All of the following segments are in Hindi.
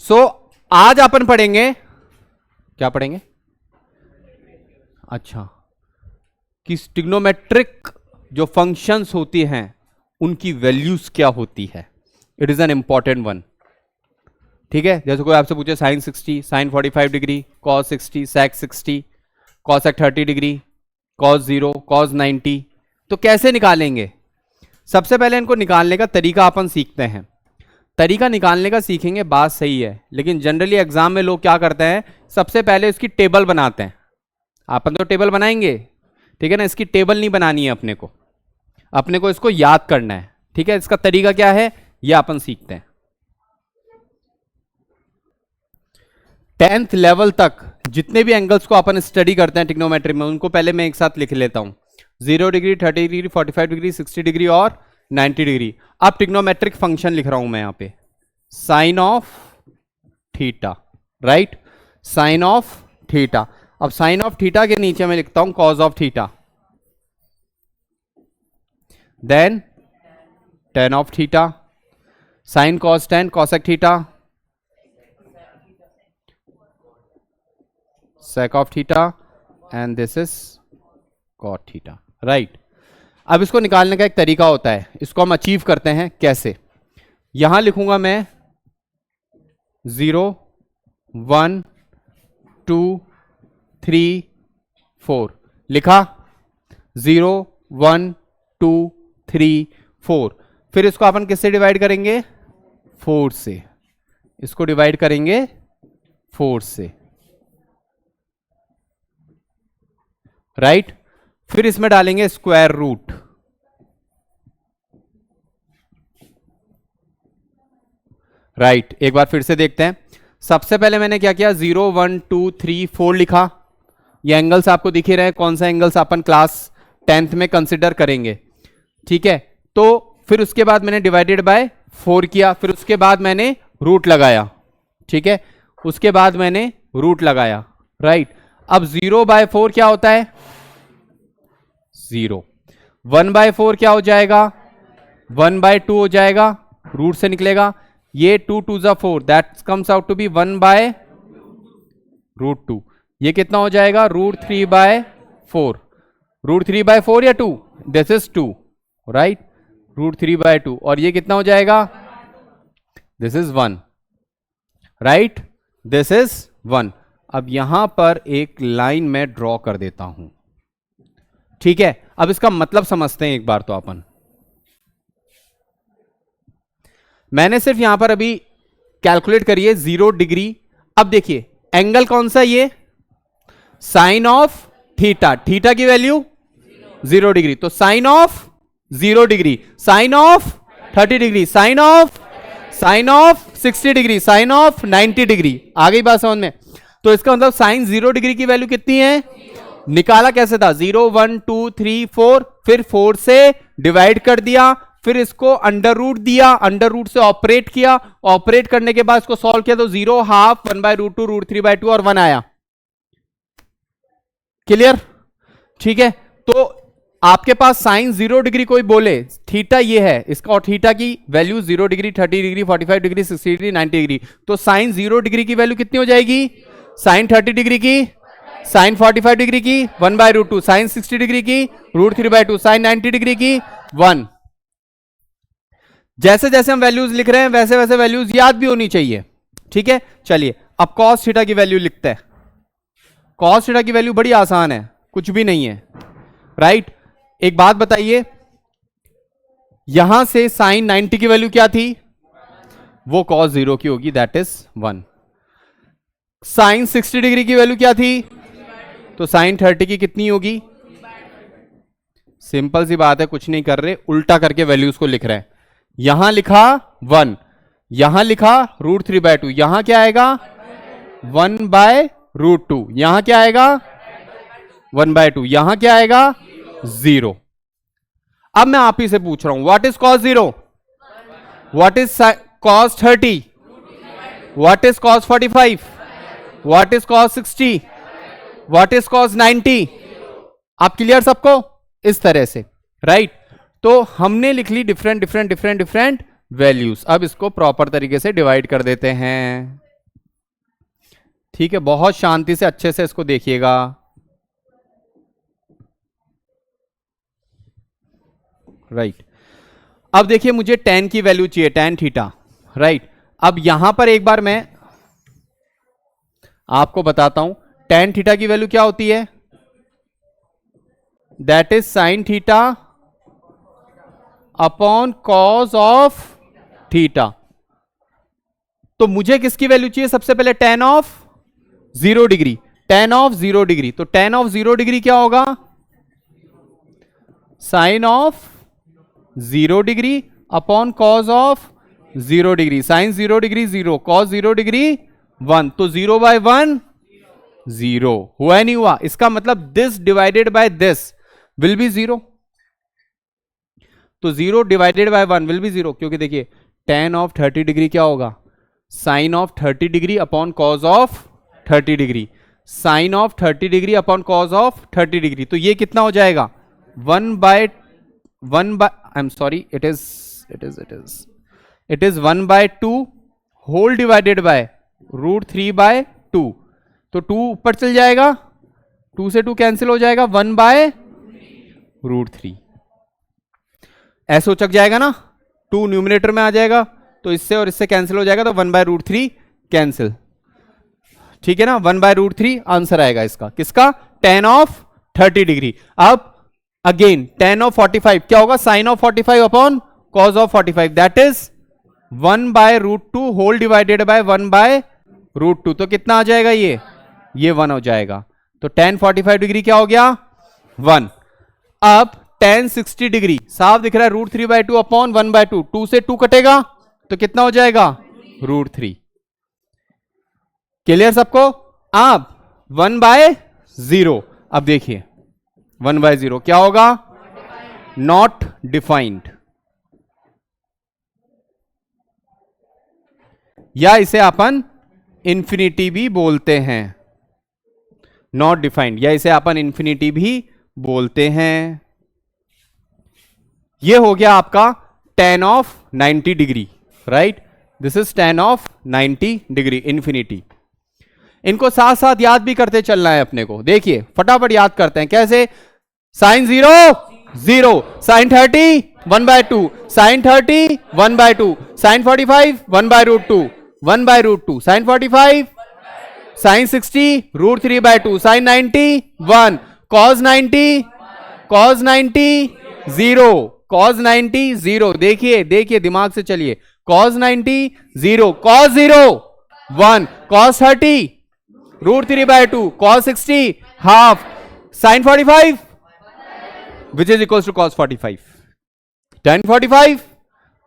सो आज अपन पढ़ेंगे, क्या पढ़ेंगे? अच्छा, कि ट्रिग्नोमेट्रिक जो फंक्शंस होती हैं उनकी वैल्यूज क्या होती है। It is an important one. ठीक है, जैसे कोई आपसे पूछे साइन 60, साइन 45 डिग्री, कॉस 60, सेक 60, कॉसेक 30 डिग्री, कॉस 0, कॉस 90, तो कैसे निकालेंगे? सबसे पहले इनको निकालने का तरीका अपन सीखते हैं। तरीका निकालने का सीखेंगे, बात सही है, लेकिन जनरली एग्जाम में लोग क्या करते हैं, सबसे पहले इसकी टेबल बनाते हैं। अपन तो टेबल बनाएंगे, ठीक है ना, इसकी टेबल नहीं बनानी है अपने को इसको याद करना है। ठीक है, इसका तरीका क्या है ये अपन सीखते हैं। 10th लेवल तक जितने भी एंगल्स को अपन स्टडी करते हैं ट्रिग्नोमेट्री में, उनको पहले मैं एक साथ लिख लेता हूं। 0 डिग्री, 30 डिग्री, 45 डिग्री, 60 डिग्री और 90 डिग्री। अब ट्रिग्नोमेट्रिक फंक्शन लिख रहा हूं मैं यहां पे, sine of theta, right, sine of theta. अब साइन ऑफ थीटा के नीचे मैं लिखता हूं cos of theta, then tan of theta, sine cos tan, cosec theta, sec of theta, and this is cot theta, right? अब इसको निकालने का एक तरीका होता है, इसको हम अचीव करते हैं कैसे? यहां लिखूंगा मैं 0 1 2 3 4, लिखा 0 1 2 3 4। फिर इसको अपन किससे डिवाइड करेंगे? 4 से। इसको डिवाइड करेंगे 4 से, राइट। फिर इसमें डालेंगे स्क्वायर रूट, राइट। एक बार फिर से देखते हैं। सबसे पहले मैंने क्या किया, 0 1 2 3 4 लिखा। ये एंगल्स आपको दिख ही रहे हैं, कौन सा एंगल्स अपन क्लास 10th में कंसिडर करेंगे। ठीक है, तो फिर उसके बाद मैंने डिवाइडेड बाय 4 किया, फिर उसके बाद मैंने रूट लगाया। ठीक है, उसके बाद मैंने रूट लगाया, राइट। अब 0/4 क्या होता है? 0। 1/4 क्या हो जाएगा? 1/2 हो जाएगा, रूट से निकलेगा। ये 2 2 ज़ा 4, that comes out to be 1/√2। ये कितना हो जाएगा? √3/4। √3/4 या 2? This is 2, right, √3/2। और ये कितना हो जाएगा? This is 1, right, this is 1। अब यहां पर एक लाइन में ड्रॉ कर देता हूं। ठीक है, अब इसका मतलब समझते हैं एक बार तो अपन। मैंने सिर्फ यहां पर अभी कैलकुलेट करिए 0 डिग्री। अब देखिए एंगल कौन सा, ये साइन ऑफ थीटा, थीटा की वैल्यू 0 डिग्री, तो sine of 0 degree, sine of 30 degree, sine of 60 degree, sine of 90 degree. आ गई बात समझ में? तो इसका मतलब साइन 0 डिग्री की वैल्यू कितनी है? निकाला कैसे था? 0 1 2 3 4, फिर 4 से डिवाइड कर दिया, फिर इसको अंडर रूट दिया, अंडर रूट से ऑपरेट किया, ऑपरेट करने के बाद इसको सॉल्व किया तो 0 हाफ 1/√2 √3/2 और 1 आया। क्लियर? ठीक है, तो आपके पास साइन 0 डिग्री कोई बोले, थीटा ये है इसका, और थीटा की value 0 degree, 30 degree, 45 degree, 60 degree, 90 degree. तो साइन 0 डिग्री की वैल्यू कितनी हो जाएगी? साइन 30 डिग्री की, साइन 45 डिग्री की 1/√2, साइन 60 डिग्री की √3/2, साइन 90 डिग्री की 1। जैसे जैसे हम वैल्यूज लिख रहे हैं वैसे वैसे वैल्यूज याद भी होनी चाहिए। ठीक है, चलिए अब कॉस थीटा की वैल्यू लिखते हैं। कॉस थीटा की वैल्यू बड़ी आसान है, कुछ भी नहीं है, राइट। एक बात बताइए, यहां से साइन 90 की वैल्यू क्या थी? वो कॉस 0 की होगी, दैट इज 1। साइन 60 डिग्री की वैल्यू क्या थी? तो साइन 30 की कितनी होगी? सिंपल सी बात है, कुछ नहीं कर रहे, उल्टा करके वैल्यूज को लिख रहे हैं। यहां लिखा 1, यहां लिखा √3/2, यहां क्या आएगा? 1/√2, यहां क्या आएगा? 1/2, यहां क्या आएगा? 0। अब मैं आप ही से पूछ रहा हूं, what is cos 0? What is cos 30? What is cos 45? What is cos 60? What is cos 90? आप क्लियर सबको? इस तरह से, राइट। तो हमने लिख ली different different different different values. अब इसको प्रॉपर तरीके से डिवाइड कर देते हैं। ठीक है, बहुत शांति से अच्छे से इसको देखिएगा। राइट, अब देखिए मुझे tan की वैल्यू चाहिए, tan थीटा। राइट, अब यहां पर एक बार मैं आपको बताता हूं tan थीटा की वैल्यू क्या होती है, that is sin theta upon cos of theta. तो मुझे किसकी वैल्यू चाहिए, सबसे पहले tan of 0 degree, tan of 0 degree. तो tan ऑफ 0 डिग्री क्या होगा, sine of 0 degree upon cos of 0 degree. Sine 0 degree 0, cos 0 degree 1, तो 0 बाय 1 0। हुआ नहीं हुआ, इसका मतलब this divided by this will be 0। तो 0 डिवाइडेड बाय 1 विल बी 0, क्योंकि देखिए tan ऑफ 30 डिग्री क्या होगा, sine of 30 degree upon cos of 30 degree. Sine of 30 degree upon cos of 30 degree, तो ये कितना हो जाएगा, 1 by I am sorry, it is 1 by 2 whole divided by √3 by 2। तो 2 ऊपर चल जाएगा, 2 से 2 कैंसिल हो जाएगा, 1 बाय √3 ऐसे उचक जाएगा ना, 2 न्यूमिनेटर में आ जाएगा, तो इससे और इससे कैंसिल हो जाएगा, तो 1 बाय √3 कैंसिल। ठीक है ना, 1 बाय √3 आंसर आएगा इसका, किसका, tan ऑफ 30 डिग्री। अब अगेन tan ऑफ 45 क्या होगा, sine of 45 upon cos of 45, that is 1 by √2 whole divided by 1 by √2। तो कितना आ जाएगा, ये 1 हो जाएगा। तो tan 45 डिग्री क्या हो गया, 1। अब tan 60 डिग्री साफ दिख रहा है, √3 बाय 2 अपॉन 1 बाय 2, 2 से 2 कटेगा तो कितना हो जाएगा, √3। क्लियर सबको। अब 1 बाय 0, अब देखिए 1 बाय 0 क्या होगा, नॉट डिफाइंड, या इसे अपन इंफिनिटी भी बोलते हैं, नॉट डिफाइंड, या इसे अपन इंफिनिटी भी बोलते हैं। ये हो गया आपका tan of 90 degree. Right, this is tan of 90 degree infinity. इनको साथ साथ याद भी करते चलना है अपने को। देखिए फटाफट याद करते हैं, कैसे, sine 0 0, sine 30 1 by 2, sine 30 1 by 2, sine 45 1 by √2, 1 by √2, sine 45, sine 60 √3 by 2, sine 90 1, cos 90 0, cos 90 0। देखिए दिमाग से चलिए, cos 90 0, cos 0 1, cos 30 √3 by 2, cos 60 half, sine 45 which is equals to cos 45, tan 45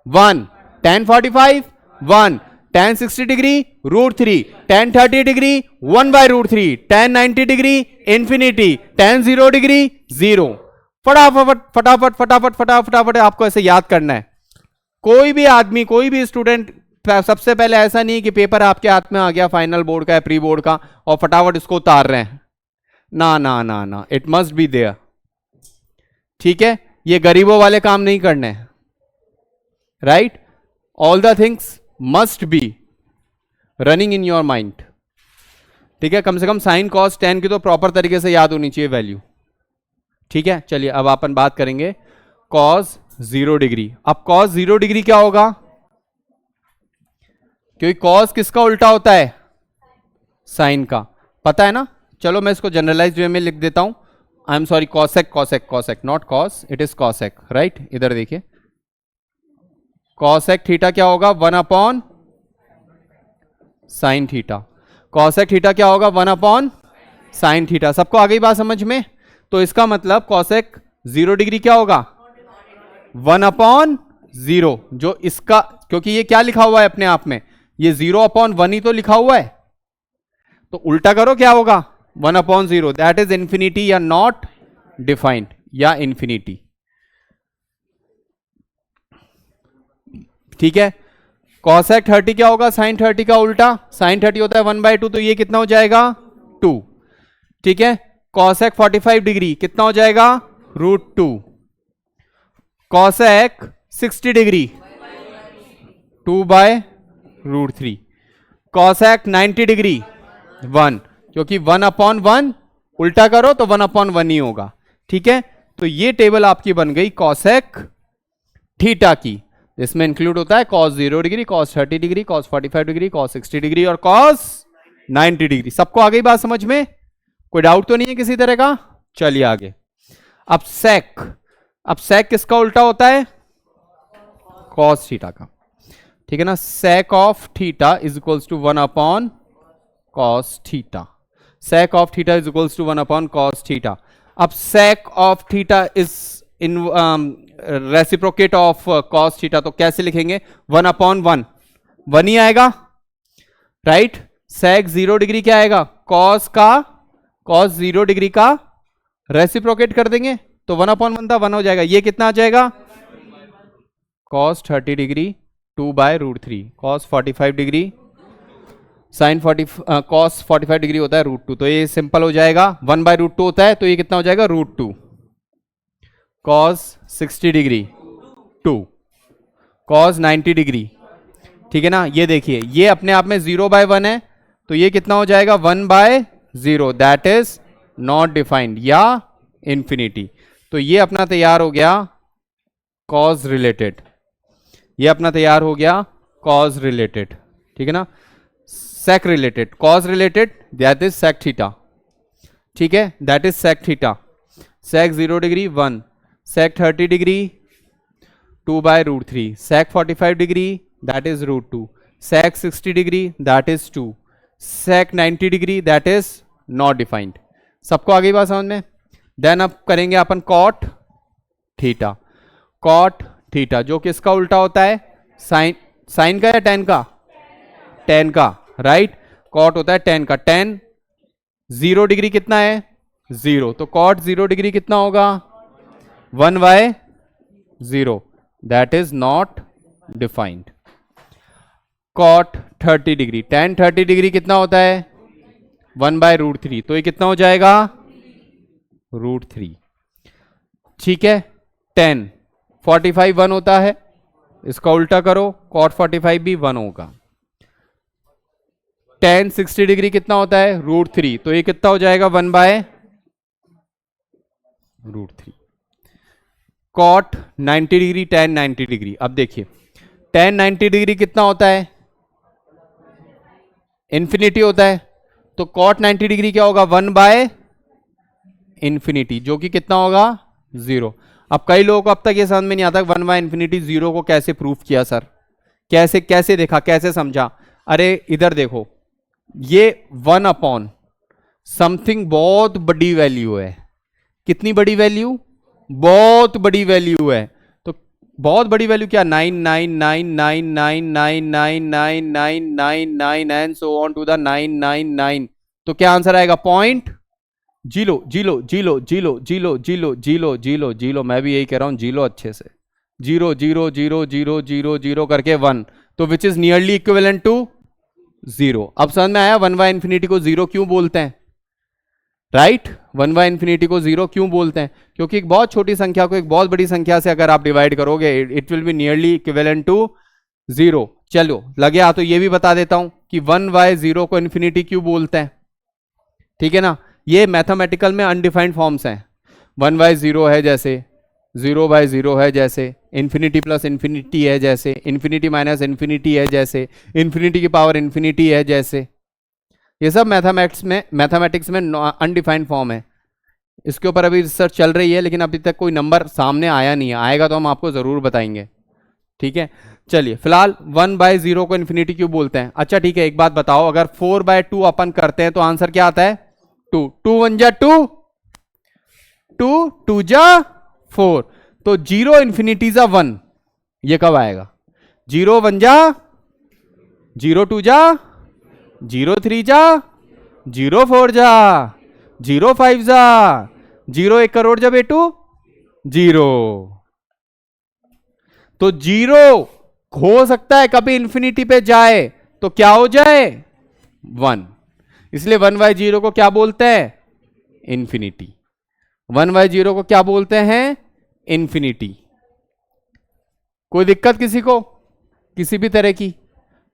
1, tan 45 1, tan 60 degree √3, tan 30 degree 1 by √3, tan 90 degree infinity, tan 0 degree 0। फटाफट आपको ऐसे याद करना है। कोई भी आदमी, कोई भी स्टूडेंट, सबसे पहले ऐसा नहीं कि पेपर आपके हाथ में आ गया फाइनल बोर्ड का या प्री बोर्ड का और फटाफट इसको उतार रहे हैं, ना, इट मस्ट बी देयर। ठीक है, ये गरीबों वाले काम नहीं करने हैं। Right, all the things must be running in your mind. ठीक है, कम से कम साइन कॉस tan की तो प्रॉपर तरीके से याद होनी चाहिए वैल्यू। ठीक है, चलिए अब अपन बात करेंगे कॉस 0 डिग्री। अब कॉस 0 डिग्री क्या होगा, क्योंकि कॉस किसका उल्टा होता है, साइन का, पता है ना। चलो मैं इसको जनरलाइज्ड वे में लिख देता हूं, आई am sorry, cosec not cos, it is cosec. Right, इधर देखिए, कॉसेक थीटा क्या होगा, 1 upon sine theta. Cosec theta क्या होगा, 1 अपॉन साइन थीटा। सबको आ गई बात समझ में। तो इसका मतलब कॉसेक 0 डिग्री क्या होगा, 1 अपॉन 0, जो इसका, क्योंकि ये क्या लिखा हुआ है अपने आप में, ये 0 अपॉन 1 ही तो लिखा हुआ है, तो उल्टा करो क्या होगा, 1 अपॉन 0, दैट इज इंफिनिटी या नॉट डिफाइंड या इंफिनिटी। ठीक है, कॉसेक 30 क्या होगा, साइन 30 का उल्टा, साइन 30 होता है 1 बाय 2, तो ये कितना हो जाएगा, 2। ठीक है, कॉसेक 45 डिग्री कितना हो जाएगा, √2। Cosec 60 degree 2 by √3। Cosec 90 degree 1, क्योंकि 1/1 उल्टा करो तो 1/1 ही होगा। ठीक है, तो ये टेबल आपकी बन गई कॉसेक थीटा की। इसमें इंक्लूड होता है cos 0 degree, cos 30 degree, cos 45 degree, cos 60 degree और cos 90 डिग्री। सबको आ गई बात समझ में? कोई डाउट तो नहीं है किसी तरह का? चलिए आगे। अब सेक किसका उल्टा होता है? cos थीटा का। ठीक है ना, sec of theta is equals to 1/cos थीटा। sec of theta is equals to 1/cos थीटा। अब sec of theta is in reciprocate of cos theta, तो कैसे लिखेंगे? 1/1 1 ही आएगा, राइट? sec 0 डिग्री क्या आएगा? cos 0 डिग्री का रेसिप्रोकेट कर देंगे तो 1/1 था, 1 हो जाएगा। ये कितना आ जाएगा? cos 30 degree 2/√3, cos 45 degree sin 40 cos 45 degree होता है √2, तो ये सिंपल हो जाएगा। 1/√2 होता है तो ये कितना हो जाएगा? √2। cos 60 degree 2, cos 90 degree. ठीक है ना, ये देखिए ये अपने आप में 0/1 है, तो ये कितना हो जाएगा? 1/0, दैट इज नॉट डिफाइंड या इंफिनिटी। तो ये अपना तैयार हो गया cos रिलेटेड, ये अपना तैयार हो गया cos रिलेटेड। ठीक है ना, sec related, cos related that is sec theta. ठीक है, that is sec theta. sec 0 degree 1, sec 30 degree 2/√3, sec 45 degree that is √2, sec 60 degree that is 2, sec 90 degree that is not defined. सबको आगे बात समझ में? देन अब करेंगे अपन cot थीटा। cot थीटा जो किसका उल्टा होता है? साइन का या tan का? tan का, राइट? cot होता है tan का। tan 0 डिग्री कितना है? 0, तो cot 0 डिग्री कितना होगा? 1/0, that is not defined. cot 30 degree, tan 30 degree कितना होता है? 1/√3, तो ये कितना हो जाएगा? √3। ठीक है, tan 45 1 होता है, इसका उल्टा करो, cot 45 भी 1 होगा। tan 60 डिग्री कितना होता है? √3, तो ये कितना हो जाएगा? 1/√3। cot 90 degree, tan 90 degree. अब देखिए tan 90 डिग्री कितना होता है? इंफिनिटी होता है, तो cot 90 डिग्री क्या होगा? 1/∞, जो कि कितना होगा? 0। अब कई लोगों को अब तक ये समझ में नहीं आता 1/∞ 0 को कैसे प्रूफ किया सर, कैसे देखा, कैसे समझा? अरे इधर देखो, ये 1 समथिंग बहुत बड़ी वैल्यू है। कितनी बड़ी वैल्यू? बहुत बड़ी वैल्यू है। तो बहुत बड़ी वैल्यू क्या? 99999999999 and so on to the 999। तो क्या आंसर आएगा? Point zero zero zero zero zero zero zero zero zero. मैं भी यही कह रहा हूं, जीरो अच्छे से, 0 करके 1, तो which is nearly equivalent to 0। अब समझ में आया 1/∞ को 0 क्यों बोलते हैं, राइट? 1/∞ को 0 क्यों बोलते हैं? क्योंकि एक बहुत छोटी संख्या को एक बहुत बड़ी संख्या से अगर आप डिवाइड करोगे, it will be nearly equivalent to 0। चलो लगे आ, तो ये भी बता देता हूं कि 1/0 को इन्फिनिटी क्यों बोलते हैं। ठीक है ना, ये मैथमेटिकल में अनडिफाइंड फॉर्म्स हैं। 1/0 है जैसे, 0/0 है जैसे, इन्फिनिटी प्लस इन्फिनिटी है जैसे, इन्फिनिटी माइनस इन्फिनिटी है जैसे, इन्फिनिटी की पावर इन्फिनिटी है जैसे। ये सब मैथमेटिक्स में अनडिफाइंड फॉर्म है। इसके ऊपर अभी रिसर्च चल रही है, लेकिन अभी तक कोई नंबर सामने आया नहीं है। आएगा तो हम आपको जरूर बताएंगे। ठीक है, चलिए फिलहाल 1/0 को इन्फिनिटी क्यों बोलते हैं? अच्छा ठीक है, एक बात बताओ, अगर 4/2 अपन करते हैं तो आंसर क्या आता है? 2। 2 1 जा 2, 2 2 जा 4, तो 0 इन्फिनिटी जा 1। ये कब आएगा? 0 1 जा 0, 2 जा 0, 3 जा 0, 4 जा 0, 5 जा 0, 1 करोड़ जा बेटू 0। तो 0 हो सकता है कभी इन्फिनिटी पे जाए तो क्या हो जाए? 1। इसलिए 1/0 को क्या बोलते हैं? इन्फिनिटी। 1/0 को क्या बोलते हैं? इन्फिनिटी। कोई दिक्कत किसी को, किसी भी तरह की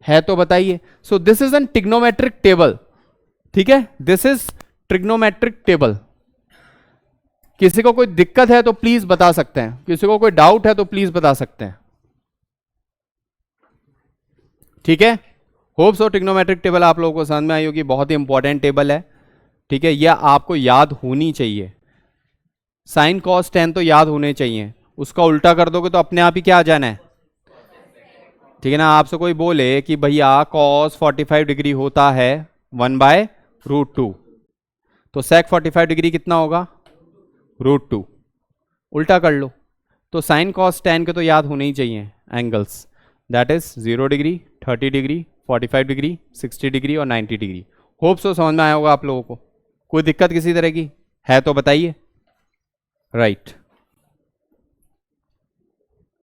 है तो बताइए। So this is an trigonometric table ठीक है, दिस इज ट्रिग्नोमेट्रिक टेबल। किसी को कोई दिक्कत है तो प्लीज बता सकते हैं, किसी को कोई डाउट है तो प्लीज बता सकते हैं। ठीक है, होप सो ट्रिग्नोमेट्रिक टेबल आप लोगों को समझ में आई होगी, बहुत ही इंपॉर्टेंट टेबल है। ठीक है, यह आपको याद होनी चाहिए। साइन कॉस टेन तो याद होने चाहिए, उसका उल्टा कर दोगे तो अपने आप ही क्या आ जाना है। ठीक है ना, आपसे कोई बोले कि भैया कॉस 45 डिग्री होता है 1/√2, तो सेक 45 डिग्री कितना होगा, √2, उल्टा कर लो। तो साइन कॉस टेन के तो याद होने ही चाहिए angles, that is 0 degree, 30 degree, 45 degree, 60 degree और 90 डिग्री। होप सो समझ में आया होगा आप लोगों को। कोई दिक्कत किसी तरह की है तो बताइए। राइट